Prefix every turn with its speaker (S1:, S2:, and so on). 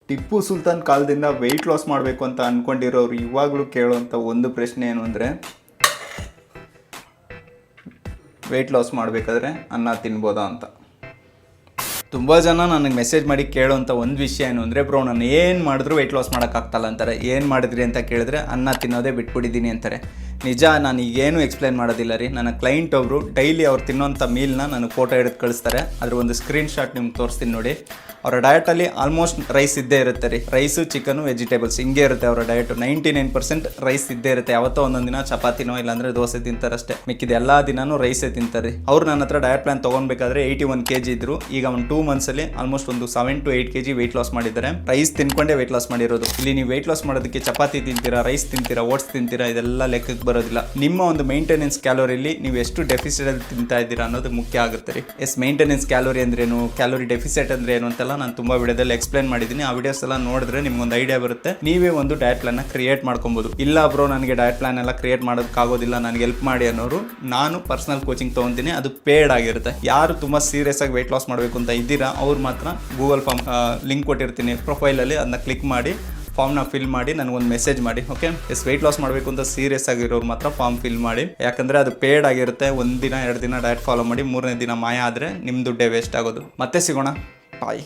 S1: ಟಿಪ್ಪು ಸುಲ್ತಾನ್ ಕಾಲದಿಂದ weight loss ಮಾಡಬೇಕು ಅಂತ ಅಂದ್ಕೊಂಡಿರೋರು ಇವಾಗಲೂ ಕೇಳುವಂಥ ಒಂದು ಪ್ರಶ್ನೆ ಏನು ಅಂದರೆ, ವೆಯ್ಟ್ ಲಾಸ್ ಮಾಡಬೇಕಾದ್ರೆ ಅನ್ನ ತಿನ್ಬೋದಾ ಅಂತ. ತುಂಬ ಜನ ನನಗೆ ಮೆಸೇಜ್ ಮಾಡಿ ಕೇಳೋವಂಥ ಒಂದು ವಿಷಯ ಏನು ಅಂದರೆ, ಬ್ರೋ ನಾನು ಏನು ಮಾಡಿದ್ರು ವೆಯ್ಟ್ ಲಾಸ್ ಮಾಡೋಕ್ಕಾಗ್ತಲ್ಲ ಅಂತಾರೆ. ಏನು ಮಾಡಿದ್ರಿ ಅಂತ ಕೇಳಿದ್ರೆ ಅನ್ನ ತಿನ್ನೋದೇ ಬಿಟ್ಬಿಟ್ಟಿದ್ದೀನಿ ಅಂತಾರೆ. ನಿಜ, ನಾನು ಈಗೇನು ಎಕ್ಸ್ಪ್ಲೈನ್ ಮಾಡೋದಿಲ್ಲ ರೀ. ನನ್ನ ಕ್ಲೈಂಟ್ ಅವರು ಡೈಲಿ ಅವ್ರು ತಿನ್ನೋಂಥ ಮೀಲ್ನ ನನಗೆ ಫೋಟೋ ಹಿಡಿದು ಕಳಿಸ್ತಾರೆ. ಅದ್ರ ಒಂದು ಸ್ಕ್ರೀನ್ ಶಾಟ್ ನಿಮ್ಗೆ ತೋರಿಸ್ತೀನಿ ನೋಡಿ. ಅವರ ಡಯಟಲ್ಲಿ ಆಲ್ಮೋಸ್ಟ್ ರೈಸ್ ಇದ್ದೇ ಇರುತ್ತೆ ರೀ. ರೈಸು, ಚಿಕನು, ವೆಜಿಟೇಬಲ್ಸ್ ಹಿಂಗೆ ಇರುತ್ತೆ ಅವರ ಡಯಟು. 99% ರೈಸ್ ಇದ್ದೇ ಇರುತ್ತೆ. ಯಾವತ್ತೋ ಒಂದೊಂದು ದಿನ ಚಪಾತಿನೋ ಇಲ್ಲಾಂದರೆ ದೋಸೆ ತಿಂತಾರಷ್ಟೇ. ಮಿಕ್ಕಿದ ಎಲ್ಲ ದಿನಾನು ರೈಸೇ ತಿಂತಾರೆ. ಅವ್ರು ನನ್ನ ಹತ್ರ ಡಯಟ್ ಪ್ಲಾನ್ ತೊಗೊಳ್ಬೇಕಾದ್ರೆ 81 kg ಇದ್ರು. ಈಗ ಒಂದು 2 ಮಂತ್ಸಲ್ಲಿ ಆಲ್ಮೋಸ್ಟ್ ಒಂದು 7 to 8 kg ವೆಯ್ಟ್ ಲಾಸ್ ಮಾಡಿದ್ದಾರೆ. ರೈಸ್ ತಿನ್ಕೊಂಡೇ ವೆಯ್ಟ್ ಲಾಸ್ ಮಾಡಿರೋದು. ಇಲ್ಲಿ ನೀವು ವೆಯ್ಟ್ ಲಾಸ್ ಮಾಡೋದಕ್ಕೆ ಚಪಾತಿ ತಿಂತೀರಾ, ರೈಸ್ ತಿಂತೀರಾ, ಓಟ್ಸ್ ತಿಂತೀರಾ, ಇದೆಲ್ಲ ಲೆಕ್ಕಕ್ಕೆ ಬರೋದಿಲ್ಲ. ನಿಮ್ಮ ಒಂದು ಮೇಂಟೆನೆನ್ಸ್ ಕ್ಯಾಲೋರಿಲಿ ನೀವು ಎಷ್ಟು ಡೆಫಿಸಿಟಲ್ಲಿ ತಿಂತಾ ಇದ್ದೀರಾ ಅನ್ನೋದು ಮುಖ್ಯ ಆಗುತ್ತೆ ರೀ. ಮೇಂಟೆನೆನ್ಸ್ ಕ್ಯಾಲೋರಿ ಅಂದ್ರೇನು, ಕ್ಯಾಲೋರಿ ಡೆಫಿಸಿಟ್ ಅಂದ್ರೆ ಏನು ಅಂತೆಲ್ಲ ನಾನು ತುಂಬಾ ವಿಡಿಯೋದಲ್ಲಿ ಎಕ್ಸ್ಪ್ಲೈನ್ ಮಾಡಿದ್ದೀನಿ. ಆ ವಿಡಿಯೋಸ್ ಎಲ್ಲ ನೋಡಿದ್ರೆ ನಿಮ್ಗೊಂದು ಐಡಿಯಾ ಬರುತ್ತೆ. ನೀವೇ ಒಂದು ಡಯಟ್ ಪ್ಲಾನ್ ಕ್ರಿಯೇಟ್ ಮಾಡ್ಕೊಬಹುದು. ಇಲ್ಲ ಬ್ರೋ ನನಗೆ ಡಯಟ್ ಪ್ಲಾನ್ ಎಲ್ಲ ಕ್ರಿಯೇಟ್ ಮಾಡೋದಕ್ಕಾಗೋದಿಲ್ಲ, ನನಗೆ ಹೆಲ್ಪ್ ಮಾಡಿ ಅನ್ನೋರು, ನಾನು ಪರ್ಸನಲ್ ಕೋಚಿಂಗ್ ತೊಗೊತೀನಿ. ಅದು ಪೇಡ್ ಆಗಿರುತ್ತೆ. ಯಾರು ತುಂಬಾ ಸೀರಿಯಸ್ ಆಗಿ ವೆಯ್ಟ್ ಲಾಸ್ ಮಾಡಬೇಕು ಅಂತ ಇದ್ದೀರಾ ಅವ್ರು ಮಾತ್ರ ಗೂಗಲ್ ಫಾರ್ಮ್ ಲಿಂಕ್ ಕೊಟ್ಟಿರ್ತೀನಿ ಪ್ರೊಫೈಲಲ್ಲಿ, ಅದನ್ನ ಕ್ಲಿಕ್ ಮಾಡಿ ಫಾರ್ಮ್ನ ಫಿಲ್ ಮಾಡಿ ನನಗೊಂದು ಮೆಸೇಜ್ ಮಾಡಿ. ಓಕೆ, ವೆಯ್ಟ್ ಲಾಸ್ ಮಾಡಬೇಕು ಅಂತ ಸೀರಿಯಸ್ ಆಗಿರೋರು ಮಾತ್ರ ಫಾರ್ಮ್ ಫಿಲ್ ಮಾಡಿ. ಯಾಕಂದರೆ ಅದು ಪೇಡ್ ಆಗಿರುತ್ತೆ. 1 ದಿನ 2 ದಿನ ಡಯಟ್ ಫಾಲೋ ಮಾಡಿ, 3ನೇ ದಿನ ಮಾಯ ಆದರೆ ನಿಮ್ಮ ದುಡ್ಡೇ ವೇಸ್ಟ್ ಆಗೋದು. ಮತ್ತೆ ಸಿಗೋಣ, ಬಾಯ್.